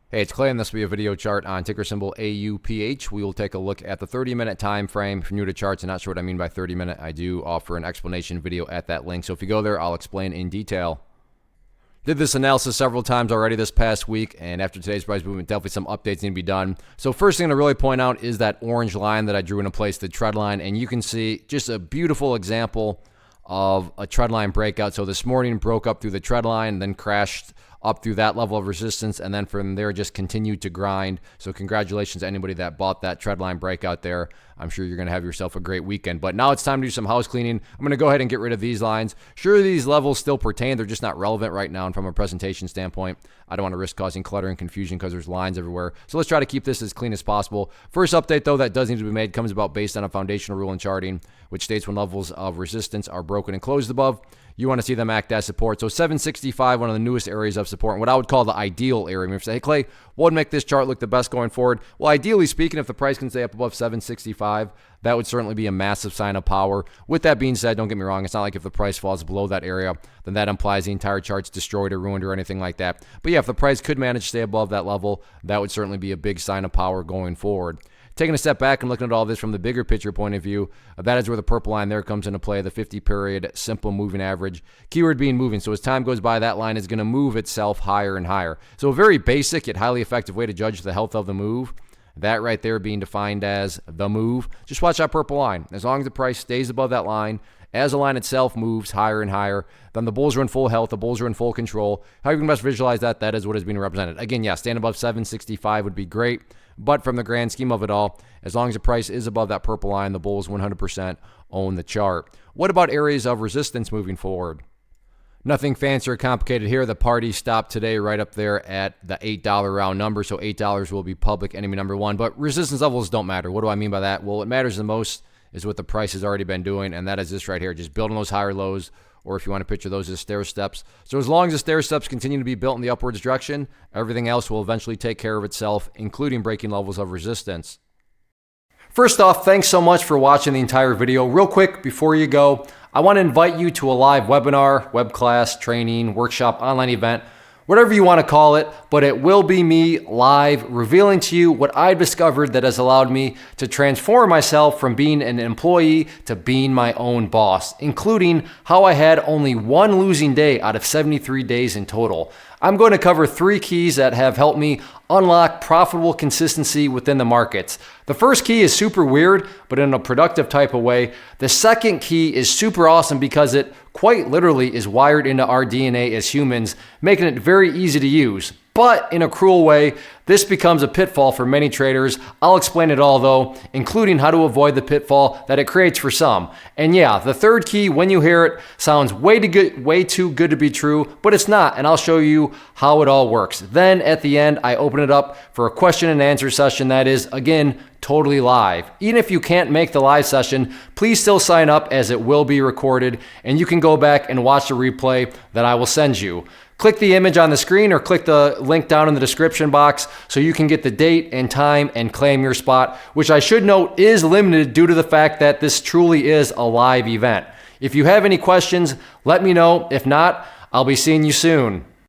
Hey, it's Clay, and this will be a video chart on ticker symbol AUPH. We will take a look at the 30-minute time frame. If you're new to charts and not sure what I mean by 30-minute, I do offer an explanation video at that link. So if you go there, I'll explain in detail. Did this analysis several times already this past week, and after today's price movement, definitely some updates need to be done. So first thing to really point out is that orange line that I drew into place, the trend line, and you can see just a beautiful example of a trend line breakout. So this morning broke up through the trend line, then crashed up through that level of resistance, and then from there just continued to grind. So congratulations to anybody that bought that trend line breakout there. I'm sure you're going to have yourself a great weekend. But now it's time to do some house cleaning. I'm going to go ahead and get rid of these lines. Sure, these levels still pertain. They're just not relevant right now. And from a presentation standpoint, I don't want to risk causing clutter and confusion because there's lines everywhere. So let's try to keep this as clean as possible. First update, though, that does need to be made comes about based on a foundational rule in charting, which states when levels of resistance are broken and closed above, you want to see them act as support. So 765, one of the newest areas of support, and what I would call the ideal area. If you say, hey, Clay, what would make this chart look the best going forward? Well, ideally speaking, if the price can stay up above 765, that would certainly be a massive sign of power. With that being said, don't get me wrong, it's not like if the price falls below that area, then that implies the entire chart's destroyed or ruined or anything like that. But yeah, if the price could manage to stay above that level, that would certainly be a big sign of power going forward. Taking a step back and looking at all this from the bigger picture point of view, that is where the purple line there comes into play, the 50-period simple moving average. Keyword being moving. So as time goes by, that line is going to move itself higher and higher. So a very basic yet highly effective way to judge the health of the move. That right there being defined as the move. Just watch that purple line. As long as the price stays above that line, as the line itself moves higher and higher, then the bulls are in full health, the bulls are in full control. How you can best visualize that, that is what is being represented. Again, yeah, staying above 765 would be great, but from the grand scheme of it all, as long as the price is above that purple line, the bulls 100% own the chart. What about areas of resistance moving forward? Nothing fancy or complicated here. The party stopped today right up there at the $8 round number, so $8 will be public enemy number one, but resistance levels don't matter. What do I mean by that? Well, what matters the most is what the price has already been doing, and that is this right here, just building those higher lows, or if you want to picture those as stair steps. So as long as the stair steps continue to be built in the upwards direction, everything else will eventually take care of itself, including breaking levels of resistance. First off, thanks so much for watching the entire video. Real quick, before you go, I want to invite you to a live webinar, web class, training, workshop, online event, whatever you want to call it, but it will be me live revealing to you what I've discovered that has allowed me to transform myself from being an employee to being my own boss, including how I had only one losing day out of 73 days in total. I'm going to cover 3 keys that have helped me unlock profitable consistency within the markets. The first key is super weird, but in a productive type of way. The second key is super awesome because it quite literally is wired into our DNA as humans, making it very easy to use. But in a cruel way, this becomes a pitfall for many traders. I'll explain it all though, including how to avoid the pitfall that it creates for some. And yeah, the third key, when you hear it, sounds way too good to be true, but it's not, and I'll show you how it all works. Then at the end, I open it up for a question and answer session that is, again, totally live. Even if you can't make the live session, please still sign up as it will be recorded, and you can go back and watch the replay that I will send you. Click the image on the screen or click the link down in the description box so you can get the date and time and claim your spot, which I should note is limited due to the fact that this truly is a live event. If you have any questions, let me know. If not, I'll be seeing you soon.